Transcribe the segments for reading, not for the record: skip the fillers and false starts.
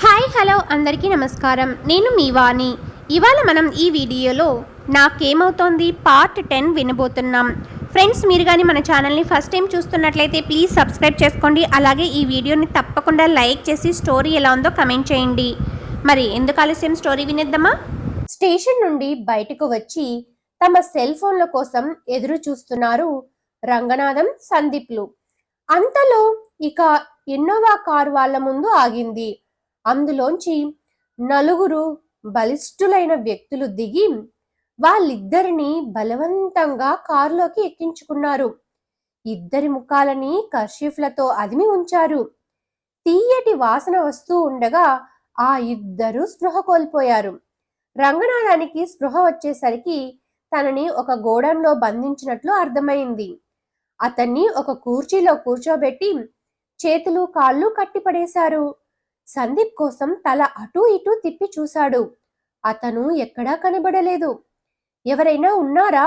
Hi hello అందరికీ నమస్కారం. నేను మీ వాణి. ఇవాళ మనం ఈ వీడియోలో నాకేమవుతోంది పార్ట్ 10 వినబోతున్నాం. ఫ్రెండ్స్, మీరు కానీ మన ఛానల్ని ఫస్ట్ టైం చూస్తున్నట్లయితే ప్లీజ్ సబ్స్క్రైబ్ చేసుకోండి. అలాగే ఈ వీడియోని తప్పకుండా లైక్ చేసి స్టోరీ ఎలా ఉందో కమెంట్ చేయండి. మరి ఎందుకు ఆలస్యం, స్టోరీ వినేద్దామా? స్టేషన్ నుండి బయటకు వచ్చి తమ సెల్ ఫోన్ల కోసం ఎదురు చూస్తున్నారు రంగనాథం, సందీప్లు. అంతలో ఇక ఇన్నోవా కారు వాళ్ళ ముందు ఆగింది. అందులోంచి నలుగురు బలిష్ఠులైన వ్యక్తులు దిగి వాళ్ళిద్దరిని బలవంతంగా కారులోకి ఎక్కించుకున్నారు. ఇద్దరి ముఖాలని కర్చీఫ్లతో అదిమి ఉంచారు. తీయటి వాసన వస్తూ ఉండగా ఆ ఇద్దరు స్పృహ కోల్పోయారు. రంగనాథానికి స్పృహ వచ్చేసరికి తనని ఒక గోడంలో బంధించినట్లు అర్థమైంది. అతన్ని ఒక కుర్చీలో కూర్చోబెట్టి చేతులు కాళ్ళు కట్టిపడేశారు. సందీప్ కోసం తల అటూ ఇటూ తిప్పి చూశాడు. అతను ఎక్కడా కనబడలేదు. ఎవరైనా ఉన్నారా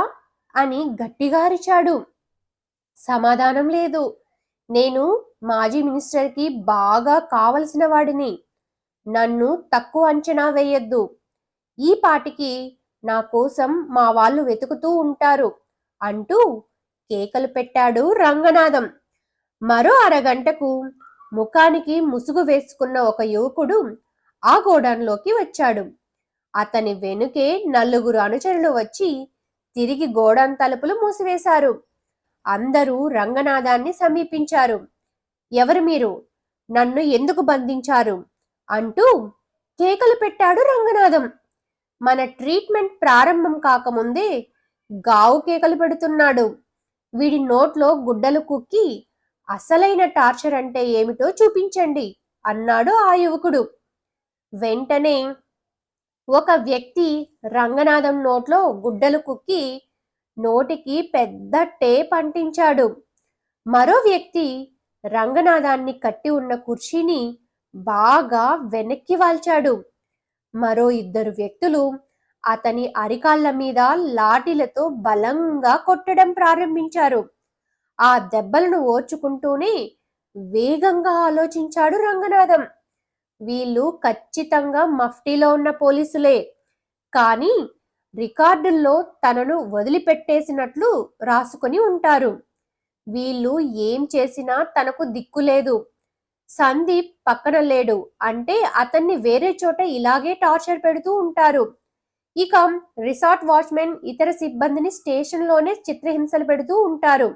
అని గట్టిగా అరిచాడు. సమాధానం లేదు. నేను మాజీ మినిస్టర్కి బాగా కావలసిన వాడిని. నన్ను తక్కువ అంచనా వేయొద్దు. ఈ పాటికి నా కోసం మా వాళ్ళు వెతుకుతూ ఉంటారు అంటూ కేకలు పెట్టాడు రంగనాథం. మరో అరగంటకు ముఖానికి ముసుగు వేసుకున్న ఒక యువకుడు ఆ గోడౌన్లోకి వచ్చాడు. అతని వెనుకే నలుగురు అనుచరులు వచ్చి తిరిగి గోడౌన్ తలుపులు మూసివేశారు. అందరూ రంగనాథాన్ని సమీపించారు. ఎవరు మీరు? నన్ను ఎందుకు బంధించారు అంటూ కేకలు పెట్టాడు రంగనాథం. మన ట్రీట్మెంట్ ప్రారంభం కాకముందే గావు కేకలు పెడుతున్నాడు. వీడి నోట్లో గుడ్డలు కుక్కి అసలైన టార్చర్ అంటే ఏమిటో చూపించండి అన్నాడు ఆ యువకుడు. వెంటనే ఒక వ్యక్తి రంగనాథం నోట్లో గుడ్డలు కుక్కి నోటికి పెద్ద టేప్ అంటించాడు. మరో వ్యక్తి రంగనాథాన్ని కట్టి ఉన్న కుర్చీని బాగా వెనక్కి వాల్చాడు. మరో ఇద్దరు వ్యక్తులు అతని అరికాళ్ల మీద లాఠీలతో బలంగా కొట్టడం ప్రారంభించారు. ఆ దెబ్బలను ఓర్చుకుంటూనే వేగంగా ఆలోచించాడు రంగనాథం. వీళ్ళు ఖచ్చితంగా మఫ్టీలో ఉన్న పోలీసులే, కానీ రికార్డుల్లో తనను వదిలిపెట్టేసినట్లు రాసుకొని ఉంటారు. వీళ్ళు ఏం చేసినా తనకు దిక్కులేదు. సందీప్ పక్కన లేడు అంటే అతన్ని వేరే చోట ఇలాగే టార్చర్ పెడుతూ ఉంటారు. ఇక రిసార్ట్ వాచ్మెన్ ఇతర సిబ్బందిని స్టేషన్లోనే చిత్రహింసలు పెడుతూ ఉంటారు.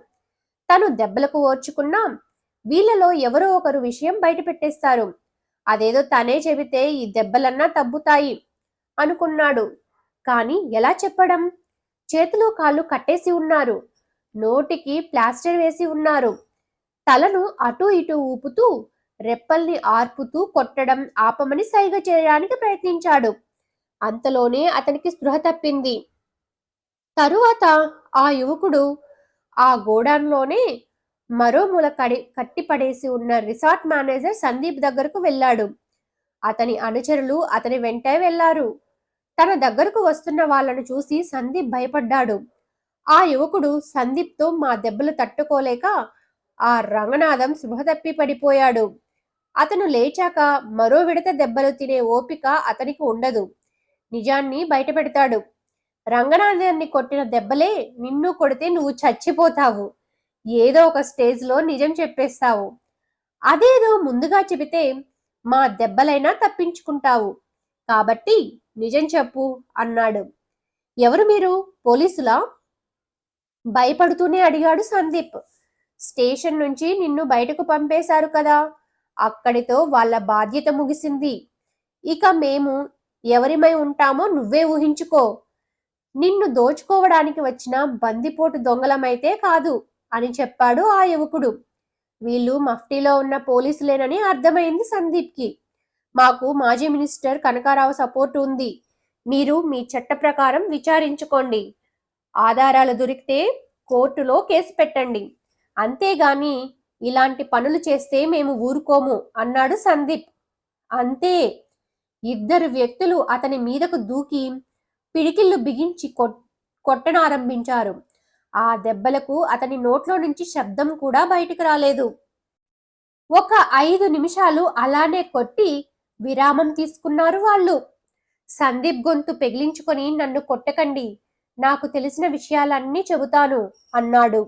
తను దెబ్బలకు ఓర్చుకున్నా వీళ్ళలో ఎవరో ఒకరు విషయం బయట పెట్టేస్తారు. అదేదో తనే చెబితే ఈ దెబ్బలన్నా తగ్గుతాయి అనుకున్నాడు. కానీ ఎలా చెప్పడం? చేతులు కాళ్ళు కట్టేసి ఉన్నారు. నోటికి ప్లాస్టర్ వేసి ఉన్నారు. తలను అటూ ఇటూ ఊపుతూ రెప్పల్ని ఆర్పుతూ కొట్టడం ఆపమని సైగ చేయడానికి ప్రయత్నించాడు. అంతలోనే అతనికి స్పృహ తప్పింది. తరువాత ఆ యువకుడు ఆ గోడాన్లోనే మరో మూల కట్టిపడేసి ఉన్న రిసార్ట్ మేనేజర్ సందీప్ దగ్గరకు వెళ్ళాడు. అతని అనుచరులు అతని వెంటే వెళ్లారు. తన దగ్గరకు వస్తున్న వాళ్ళను చూసి సందీప్ భయపడ్డాడు. ఆ యువకుడు సందీప్తో మా దెబ్బలు తట్టుకోలేక ఆ రంగనాథం స్పృహ తప్పి పడిపోయాడు. అతను లేచాక మరో విడత దెబ్బలు తినే ఓపిక అతనికి ఉండదు. నిజాన్ని బయట పెడతాడు. రంగనాథాన్ని కొట్టిన దెబ్బలే నిన్ను కొడితే నువ్వు చచ్చిపోతావు. ఏదో ఒక స్టేజ్లో నిజం చెప్పేస్తావు. అదేదో ముందుగా చెబితే మా దెబ్బలైనా తప్పించుకుంటావు. కాబట్టి నిజం చెప్పు అన్నాడు. ఎవరు మీరు? పోలీసులా? భయపడుతూనే అడిగాడు సందీప్. స్టేషన్ నుంచి నిన్ను బయటకు పంపేశారు కదా, అక్కడితో వాళ్ళ బాధ్యత ముగిసింది. ఇక మేము ఎవరిమై ఉంటామో నువ్వే ఊహించుకో. నిన్ను దోచుకోవడానికి వచ్చిన బందిపోటు దొంగలమైతే కాదు అని చెప్పాడు ఆ యువకుడు. వీళ్ళు మఫ్టీలో ఉన్న పోలీసులేనని అర్థమైంది సందీప్కి. మాకు మాజీ మినిస్టర్ కనకారావు సపోర్ట్ ఉంది. మీరు మీ చట్ట ప్రకారం విచారించుకోండి. ఆధారాలు దొరికితే కోర్టులో కేసు పెట్టండి. అంతేగాని ఇలాంటి పనులు చేస్తే మేము ఊరుకోము అన్నాడు సందీప్. అంతే. ఇద్దరు వ్యక్తులు అతని మీదకు దూకి పిడికిళ్ళు బిగించి కొట్టనారంభించారు. ఆ దెబ్బలకు అతని నోట్లో నుంచి శబ్దం కూడా బయటికి రాలేదు. ఒక 5 నిమిషాలు అలానే కొట్టి విరామం తీసుకున్నారు వాళ్ళు. సందీప్ గొంతు పెగిలించుకొని నన్ను కొట్టకండి, నాకు తెలిసిన విషయాలన్నీ చెబుతాను అన్నాడు.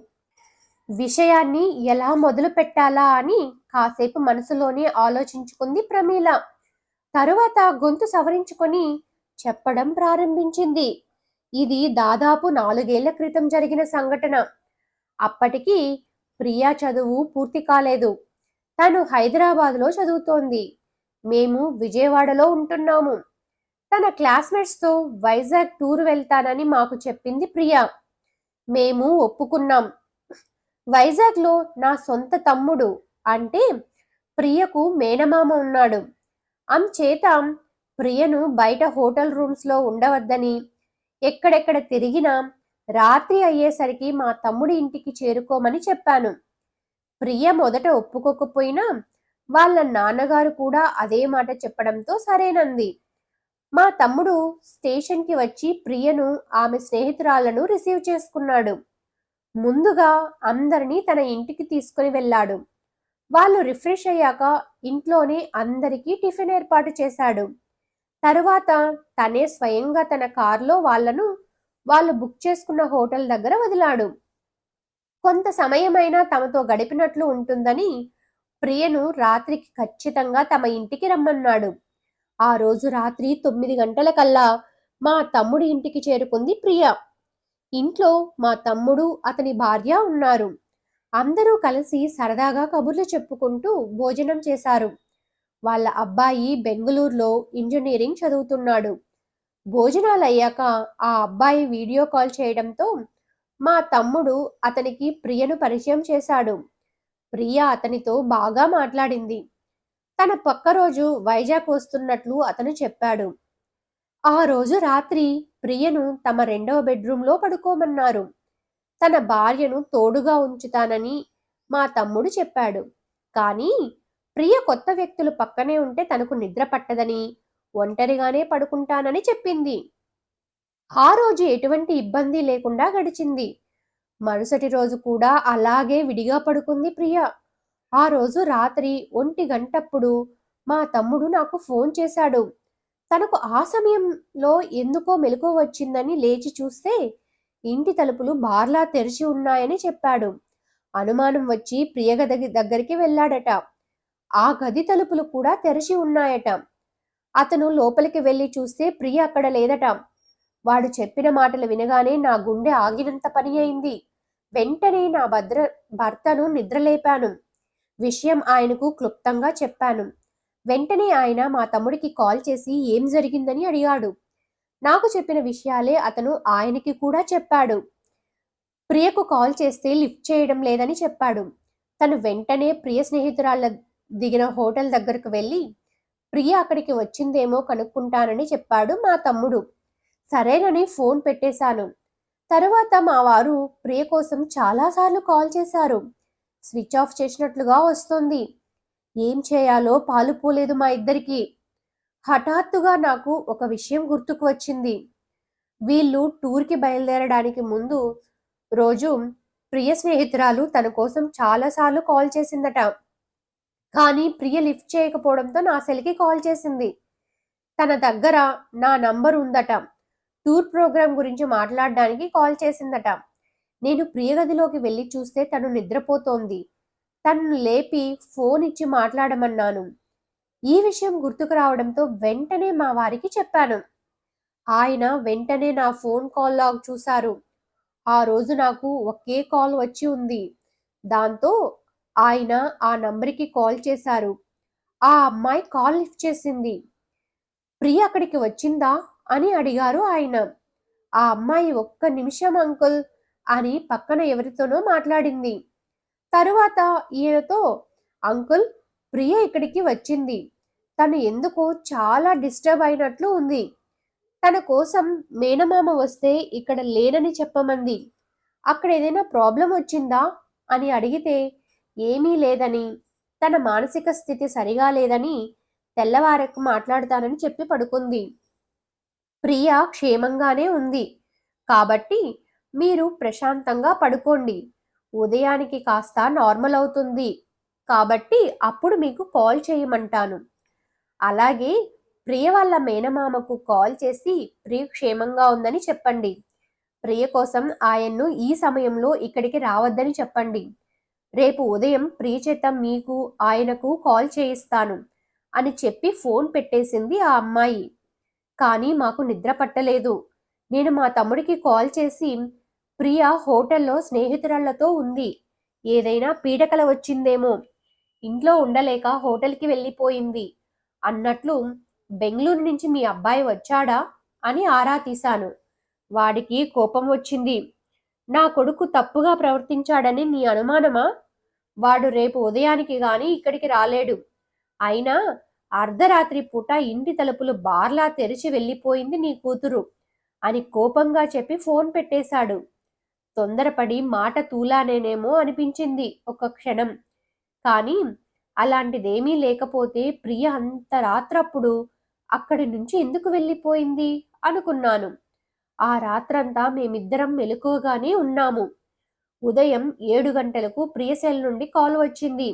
విషయాన్ని ఎలా మొదలు పెట్టాలా అని కాసేపు మనసులోనే ఆలోచించుకుంది ప్రమీల. తరువాత గొంతు సవరించుకొని చెప్పడం ప్రారంభించింది. ఇది దాదాపు 4 ఏళ్ల క్రితం జరిగిన సంఘటన. అప్పటికి ప్రియా చదువు పూర్తి కాలేదు. తను హైదరాబాద్లో చదువుతోంది. మేము విజయవాడలో ఉంటున్నాము. తన క్లాస్మేట్స్తో వైజాగ్ టూర్ వెళ్తానని మాకు చెప్పింది ప్రియా. మేము ఒప్పుకున్నాం. వైజాగ్లో నా సొంత తమ్ముడు అంటే ప్రియకు మేనమామ ఉన్నాడు. అంచేత ప్రియను బయట హోటల్ రూమ్స్లో ఉండవద్దని, ఎక్కడెక్కడ తిరిగినా రాత్రి అయ్యేసరికి మా తమ్ముడి ఇంటికి చేరుకోమని చెప్పాను. ప్రియ మొదట ఒప్పుకోకపోయినా వాళ్ళ నాన్నగారు కూడా అదే మాట చెప్పడంతో సరేనంది. మా తమ్ముడు స్టేషన్కి వచ్చి ప్రియను ఆమె స్నేహితురాలను రిసీవ్ చేసుకున్నాడు. ముందుగా అందరినీ తన ఇంటికి తీసుకుని వెళ్ళాడు. వాళ్ళు రిఫ్రెష్ అయ్యాక ఇంట్లోనే అందరికీ టిఫిన్ ఏర్పాటు చేశాడు. తరువాత తనే స్వయంగా తన కారులో వాళ్ళు బుక్ చేసుకున్న హోటల్ దగ్గర వదిలాడు. కొంత సమయమైనా తమతో గడిపినట్లు ఉంటుందని ప్రియను రాత్రికి ఖచ్చితంగా తమ ఇంటికి రమ్మన్నాడు. ఆ రోజు రాత్రి 9 గంటలకల్లా మా తమ్ముడి ఇంటికి చేరుకుంది ప్రియ. ఇంట్లో మా తమ్ముడు, అతని భార్య ఉన్నారు. అందరూ కలిసి సరదాగా కబుర్లు చెప్పుకుంటూ భోజనం చేశారు. వాళ్ళ అబ్బాయి బెంగళూరులో ఇంజనీరింగ్ చదువుతున్నాడు. భోజనాలయ్యాక ఆ అబ్బాయి వీడియో కాల్ చేయడంతో మా తమ్ముడు అతనికి ప్రియను పరిచయం చేశాడు. ప్రియ అతనితో బాగా మాట్లాడింది. తన పక్క రోజు వైజాగ్ వస్తున్నట్లు అతను చెప్పాడు. ఆ రోజు రాత్రి ప్రియను తమ 2వ బెడ్రూంలో పడుకోమన్నారు. తన భార్యను తోడుగా ఉంచుతానని మా తమ్ముడు చెప్పాడు. కానీ ప్రియ కొత్త వ్యక్తులు పక్కనే ఉంటే తనకు నిద్ర పట్టదని, ఒంటరిగానే పడుకుంటానని చెప్పింది. ఆ రోజు ఎటువంటి ఇబ్బంది లేకుండా గడిచింది. మరుసటి రోజు కూడా అలాగే విడిగా పడుకుంది ప్రియ. ఆ రోజు రాత్రి 1 గంటప్పుడు మా తమ్ముడు నాకు ఫోన్ చేశాడు. తనకు ఆ సమయంలో ఎందుకో మెలకువ వచ్చిందని లేచి చూస్తే ఇంటి తలుపులు బార్లా తెరిచి ఉన్నాయని చెప్పాడు. అనుమానం వచ్చి ప్రియ గది దగ్గరికి వెళ్ళాడట. ఆ గది తలుపులు కూడా తెరిచి ఉన్నాయట. అతను లోపలికి వెళ్లి చూస్తే ప్రియ అక్కడ లేదట. వాడు చెప్పిన మాటలు వినగానే నా గుండె ఆగినంత పని అయింది. వెంటనే నా భర్తను నిద్రలేపాను. విషయం ఆయనకు క్లుప్తంగా చెప్పాను. వెంటనే ఆయన మా తమ్ముడికి కాల్ చేసి ఏం జరిగిందని అడిగాడు. నాకు చెప్పిన విషయాలే అతను ఆయనకి కూడా చెప్పాడు. ప్రియకు కాల్ చేస్తే లిఫ్ట్ చేయడం లేదని చెప్పాడు. తను వెంటనే ప్రియ స్నేహితురాళ్ళ దిగిన హోటల్ దగ్గరకు వెళ్ళి ప్రియ అక్కడికి వచ్చిందేమో కనుక్కుంటానని చెప్పాడు మా తమ్ముడు. సరేనని ఫోన్ పెట్టేశాను. తరువాత మా వారు ప్రియ కోసం చాలాసార్లు కాల్ చేశారు. స్విచ్ ఆఫ్ చేసినట్లుగా వస్తుంది. ఏం చేయాలో పాలుపోలేదు మా ఇద్దరికి. హఠాత్తుగా నాకు ఒక విషయం గుర్తుకు వచ్చింది. వీళ్ళు టూర్కి బయలుదేరడానికి ముందు రోజు ప్రియ స్నేహితురాలు తన కోసం చాలాసార్లు కాల్ చేసిందట. కానీ ప్రియ లిఫ్ట్ చేయకపోవడంతో నా సెల్కి కాల్ చేసింది. తన దగ్గర నా నంబర్ ఉందట. టూర్ ప్రోగ్రాం గురించి మాట్లాడడానికి కాల్ చేసిందట. నేను ప్రియ గదిలోకి వెళ్ళి చూస్తే తను నిద్రపోతోంది. తనను లేపి ఫోన్ ఇచ్చి మాట్లాడమన్నాను. ఈ విషయం గుర్తుకు రావడంతో వెంటనే మా వారికి చెప్పాను. ఆయన వెంటనే నా ఫోన్ కాల్ లాగ్ చూశారు. ఆ రోజు నాకు ఒకే కాల్ వచ్చి ఉంది. దాంతో ఆయన ఆ నంబర్కి కాల్ చేశారు. ఆ అమ్మాయి కాల్ లిఫ్ట్ చేసింది. ప్రియ అక్కడికి వచ్చిందా అని అడిగారు ఆయన. ఆ అమ్మాయి ఒక్క నిమిషం అంకుల్ అని పక్కన ఎవరితోనో మాట్లాడింది. తరువాత ఈయనతో అంకుల్ ప్రియ ఇక్కడికి వచ్చింది. తను ఎందుకో చాలా డిస్టర్బ్ అయినట్లు ఉంది. తన కోసం మేనమామ వస్తే ఇక్కడ లేనని చెప్పమంది. అక్కడ ఏదైనా ప్రాబ్లం వచ్చిందా అని అడిగితే ఏమీ లేదని, తన మానసిక స్థితి సరిగా లేదని తెల్లవారకు మాట్లాడతానని చెప్పి పడుకుంది. ప్రియ క్షేమంగానే ఉంది కాబట్టి మీరు ప్రశాంతంగా పడుకోండి. ఉదయానికి కాస్త నార్మల్ అవుతుంది కాబట్టి అప్పుడు మీకు కాల్ చేయమంటాను. అలాగే ప్రియ వాళ్ళ మేనమామకు కాల్ చేసి ప్రియ క్షేమంగా ఉందని చెప్పండి. ప్రియ కోసం ఆయన్ను ఈ సమయంలో ఇక్కడికి రావద్దని చెప్పండి. రేపు ఉదయం ప్రియ చేత మీకు ఆయనకు కాల్ చేయిస్తాను అని చెప్పి ఫోన్ పెట్టేసింది ఆ అమ్మాయి. కానీ మాకు నిద్ర పట్టలేదు. నేను మా తమ్ముడికి కాల్ చేసి ప్రియ హోటల్లో స్నేహితురాళ్లతో ఉంది. ఏదైనా పీడకల వచ్చిందేమో. ఇంట్లో ఉండలేక హోటల్కి వెళ్ళిపోయింది అన్నట్లు బెంగళూరు నుంచి మీ అబ్బాయి వచ్చాడా అని ఆరా తీశాను. వాడికి కోపం వచ్చింది. నా కొడుకు తప్పుగా ప్రవర్తించాడని నీ అనుమానమా? వాడు రేపు ఉదయానికి గాని ఇక్కడికి రాలేడు. అయినా అర్ధరాత్రి పూట ఇంటి తలుపులు బార్లా తెరిచి వెళ్ళిపోయింది నీ కూతురు అని కోపంగా చెప్పి ఫోన్ పెట్టేశాడు. తొందరపడి మాట తూలానేనేమో అనిపించింది ఒక క్షణం. కానీ అలాంటిదేమీ లేకపోతే ప్రియ అంత రాత్రప్పుడు అక్కడి నుంచి ఎందుకు వెళ్ళిపోయింది అనుకున్నాను. ఆ రాత్రంతా మేమిద్దరం మెలకువగానే ఉన్నాము. ఉదయం 7 గంటలకు ప్రియశైల్ నుండి కాల్ వచ్చింది.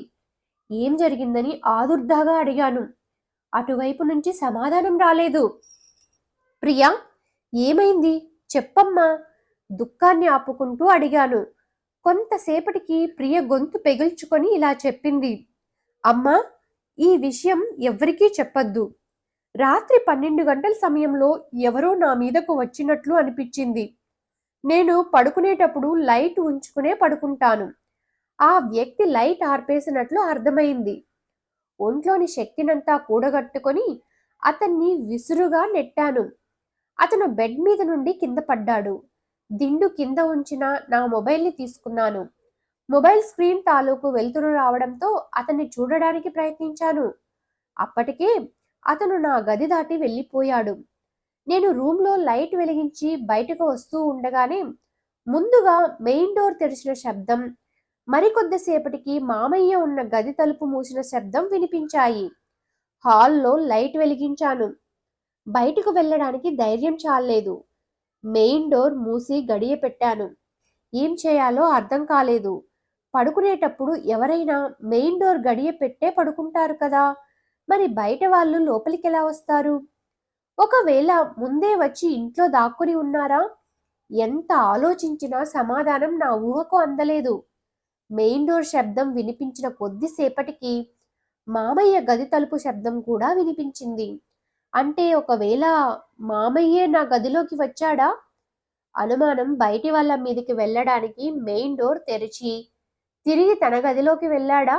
ఏం జరిగిందని ఆదుర్దాగా అడిగాను. అటువైపు నుంచి సమాధానం రాలేదు. ప్రియా, ఏమైంది చెప్పమ్మా, దుఃఖాన్ని ఆపుకుంటూ అడిగాను. కొంతసేపటికి ప్రియ గొంతు పెగిల్చుకొని ఇలా చెప్పింది. అమ్మా, ఈ విషయం ఎవ్వరికీ చెప్పొద్దు. రాత్రి 12 గంటల సమయంలో ఎవరో నా మీదకు వచ్చినట్లు అనిపించింది. నేను పడుకునేటప్పుడు లైట్ ఉంచుకునే పడుకుంటాను. ఆ వ్యక్తి లైట్ ఆర్పేసినట్లు అర్థమైంది. ఒంట్లోని శక్తినంతా కూడగట్టుకొని అతన్ని విసురుగా నెట్టాను. అతను బెడ్ మీద నుండి కింద పడ్డాడు. దిండు కింద ఉంచిన నా మొబైల్ని తీసుకున్నాను. మొబైల్ స్క్రీన్ తాలూకు వెలుతురు రావడంతో అతన్ని చూడడానికి ప్రయత్నించాను. అప్పటికే అతను నా గది దాటి వెళ్ళిపోయాడు. నేను రూమ్లో లైట్ వెలిగించి బయటకు వస్తూ ఉండగానే ముందుగా మెయిన్ డోర్ తెరిచిన శబ్దం, మరికొద్దిసేపటికి మామయ్య ఉన్న గది తలుపు మూసిన శబ్దం వినిపించాయి. హాల్లో లైట్ వెలిగించాను. బయటకు వెళ్ళడానికి ధైర్యం చాలలేదు. మెయిన్ డోర్ మూసి గడియ పెట్టాను. ఏం చేయాలో అర్థం కాలేదు. పడుకునేటప్పుడు ఎవరైనా మెయిన్ డోర్ గడియ పెట్టే పడుకుంటారు కదా, మరి బయట వాళ్ళు లోపలికి ఎలా వస్తారు? ఒకవేళ ముందే వచ్చి ఇంట్లో దాక్కుని ఉన్నారా? ఎంత ఆలోచించినా సమాధానం నా ఊహకు అందలేదు. మెయిన్ డోర్ శబ్దం వినిపించిన కొద్దిసేపటికి మామయ్య గది తలుపు శబ్దం కూడా వినిపించింది. అంటే ఒకవేళ మామయ్యే నా గదిలోకి వచ్చాడా? అనుమానం బయటి వాళ్ళ మీదకి వెళ్ళడానికి మెయిన్ డోర్ తెరిచి తిరిగి తన గదిలోకి వెళ్ళాడా?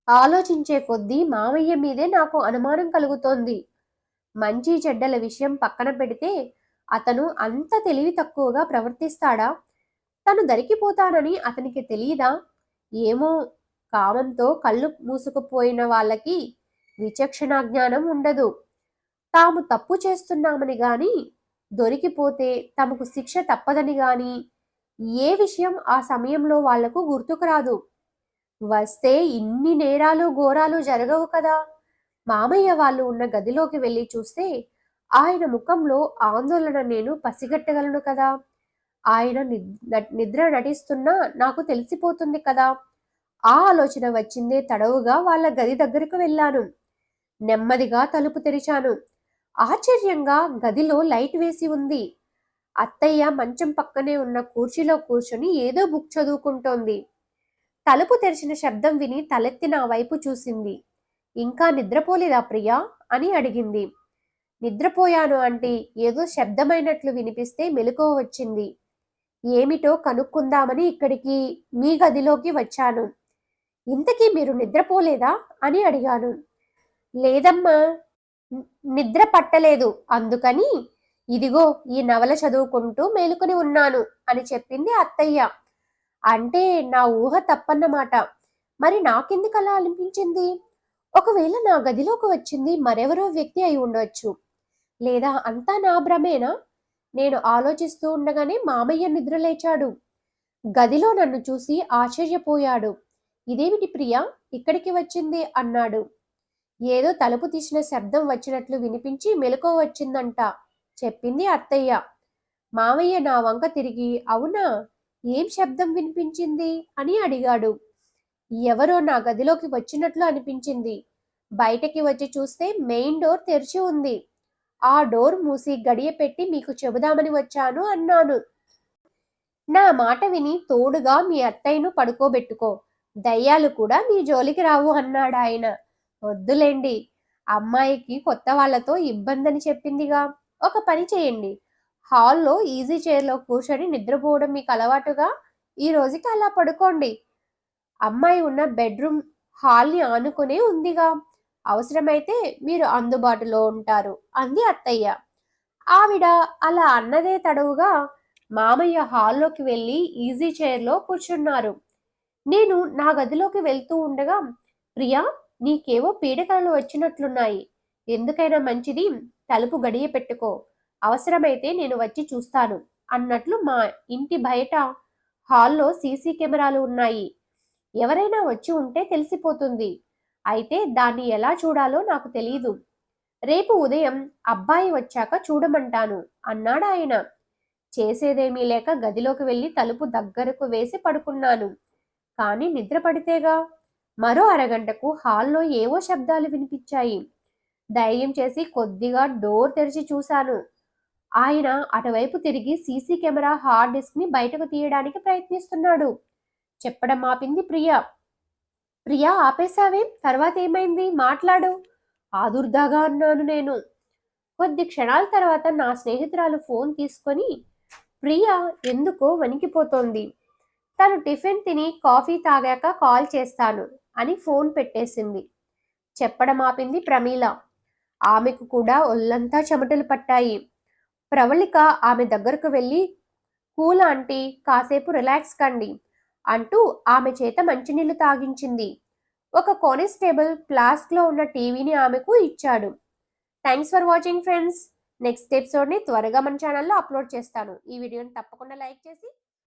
ఆలోచించే కొద్దీ మామయ్య మీదే నాకు అనుమానం కలుగుతోంది. మంచి చెడ్డల విషయం పక్కన పెడితే అతను అంత తెలివి తక్కువగా ప్రవర్తిస్తాడా? తను దొరికిపోతానని అతనికి తెలియదా? ఏమో, కామంతో కళ్ళు మూసుకుపోయిన వాళ్ళకి విచక్షణ జ్ఞానం ఉండదు. తాము తప్పు చేస్తున్నామని గాని, దొరికిపోతే తమకు శిక్ష తప్పదని గాని ఏ విషయం ఆ సమయంలో వాళ్లకు గుర్తుకు రాదు. వస్తే ఇన్ని నేరాలు ఘోరాలు జరగవు కదా. మామయ్య వాళ్ళు ఉన్న గదిలోకి వెళ్ళి చూస్తే ఆయన ముఖంలో ఆందోళన నేను పసిగట్టగలను కదా. ఆయన నిద్ర నటిస్తున్నా నాకు తెలిసిపోతుంది కదా. ఆ ఆలోచన వచ్చిందే తడవుగా వాళ్ళ గది దగ్గరకు వెళ్ళాను. నెమ్మదిగా తలుపు తెరిచాను. ఆశ్చర్యంగా గదిలో లైట్ వేసి ఉంది. అత్తయ్య మంచం పక్కనే ఉన్న కుర్చీలో కూర్చొని ఏదో బుక్ చదువుకుంటోంది. తలుపు తెరిచిన శబ్దం విని తలెత్తి నా వైపు చూసింది. ఇంకా నిద్రపోలేదా ప్రియా అని అడిగింది. నిద్రపోయాను అంటే ఏదో శబ్దమైనట్లు వినిపిస్తే మెలకువ వచ్చింది. ఏమిటో కనుక్కుందామని ఇక్కడికి మీ గదిలోకి వచ్చాను. ఇంతకీ మీరు నిద్రపోలేదా అని అడిగాను. లేదమ్మా, నిద్ర పట్టలేదు, అందుకని ఇదిగో ఈ నవల చదువుకుంటూ మేలుకొని ఉన్నాను అని చెప్పింది అత్తయ్య. అంటే నా ఊహ తప్పన్నమాట. మరి నాకెందుకు అలా అనిపించింది? ఒకవేళ నా గదిలోకి వచ్చింది మరెవరో వ్యక్తి అయి ఉండవచ్చు. లేదా అంతా నా భ్రమేనా? నేను ఆలోచిస్తూ ఉండగానే మామయ్య నిద్రలేచాడు. గదిలో నన్ను చూసి ఆశ్చర్యపోయాడు. ఇదేమిటి ప్రియా ఇక్కడికి వచ్చింది అన్నాడు. ఏదో తలుపు తీసిన శబ్దం వచ్చినట్లు వినిపించి మెలకువ వచ్చిందంట చెప్పింది అత్తయ్య. మామయ్య నా వంక తిరిగి అవునా, ఏం శబ్దం వినిపించింది అని అడిగాడు. ఎవరో నా గదిలోకి వచ్చినట్లు అనిపించింది. బయటకి వచ్చి చూస్తే మెయిన్ డోర్ తెరిచి ఉంది. ఆ డోర్ మూసి గడియ పెట్టి మీకు చెబుదామని వచ్చాను అన్నాను. నా మాట విని తోడుగా మీ అత్తయ్యను పడుకోబెట్టుకో. దయ్యాలు కూడా మీ జోలికి రావు అన్నాడాయన. వద్దులేండి. అమ్మాయికి కొత్త వాళ్ళతో ఇబ్బందని చెప్పిందిగా. ఒక పని చేయండి. హాల్లో ఈజీ చైర్‌లో కూర్చొని నిద్రపోవడం మీకు అలవాటుగా. ఈ రోజుకి అలా పడుకోండి. అమ్మాయి ఉన్న బెడ్‌రూమ్ హాల్‌ని ఆనుకునే ఉందిగా. అవసరమైతే మీరు అందుబాటులో ఉంటారు అంది అత్తయ్య. ఆవిడ అలా అన్నదే తడవుగా మామయ్య హాల్లోకి వెళ్ళి ఈజీ చైర్‌లో కూర్చున్నారు. నేను నా గదిలోకి వెళ్తూ ఉండగా, ప్రియా, నీకేవో పీడకలలు వచ్చినట్లున్నాయి. ఎందుకైనా మంచిది తలుపు గడియ పెట్టుకో. అవసరమైతే నేను వచ్చి చూస్తాను అన్నట్లు మా ఇంటి బయట హాల్లో సీసీ కెమెరాలు ఉన్నాయి. ఎవరైనా వచ్చి ఉంటే తెలిసిపోతుంది. అయితే దాన్ని ఎలా చూడాలో నాకు తెలీదు. రేపు ఉదయం అబ్బాయి వచ్చాక చూడమంటాను అన్నాడాయన. చేసేదేమీ లేక గదిలోకి వెళ్ళి తలుపు దగ్గరకు వేసి పడుకున్నాను. కానీ నిద్ర పడితేగా. మరో అరగంటకు హాల్లో ఏవో శబ్దాలు వినిపించాయి. ధైర్యం చేసి కొద్దిగా డోర్ తెరిచి చూశాను. ఆయన అటువైపు తిరిగి సీసీ కెమెరా హార్డ్ డిస్క్ ని బయటకు తీయడానికి ప్రయత్నిస్తున్నాడు. చెప్పడం ఆపింది ప్రియ. ప్రియా, ఆపేశావేం? తర్వాత ఏమైంది? మాట్లాడు ఆదుర్దాగా అన్నాను నేను. కొద్ది క్షణాల తర్వాత నా స్నేహితురాలు ఫోన్ తీసుకొని, ప్రియ ఎందుకో వణికిపోతోంది. తను టిఫిన్ తిని కాఫీ తాగాక కాల్ చేస్తాను అని ఫోన్ పెట్టేసింది. చెప్పడం ఆపింది ప్రమీల. ఆమెకు కూడా ఒళ్ళంతా చెమటలు పట్టాయి. ప్రవళిక ఆమె దగ్గరకు వెళ్ళి, కూల్ ఆంటీ, కాసేపు రిలాక్స్ కండి అంటూ ఆమె చేత మంచినీళ్లు తాగించింది. ఒక కానిస్టేబుల్ ఫ్లాస్క్లో ఉన్న టీవీని ఆమెకు ఇచ్చాడు. Thanks for watching friends. Next ఎపిసోడ్ని త్వరగా మన ఛానల్లో అప్లోడ్ చేస్తాను. ఈ వీడియోని తప్పకుండా లైక్ చేసి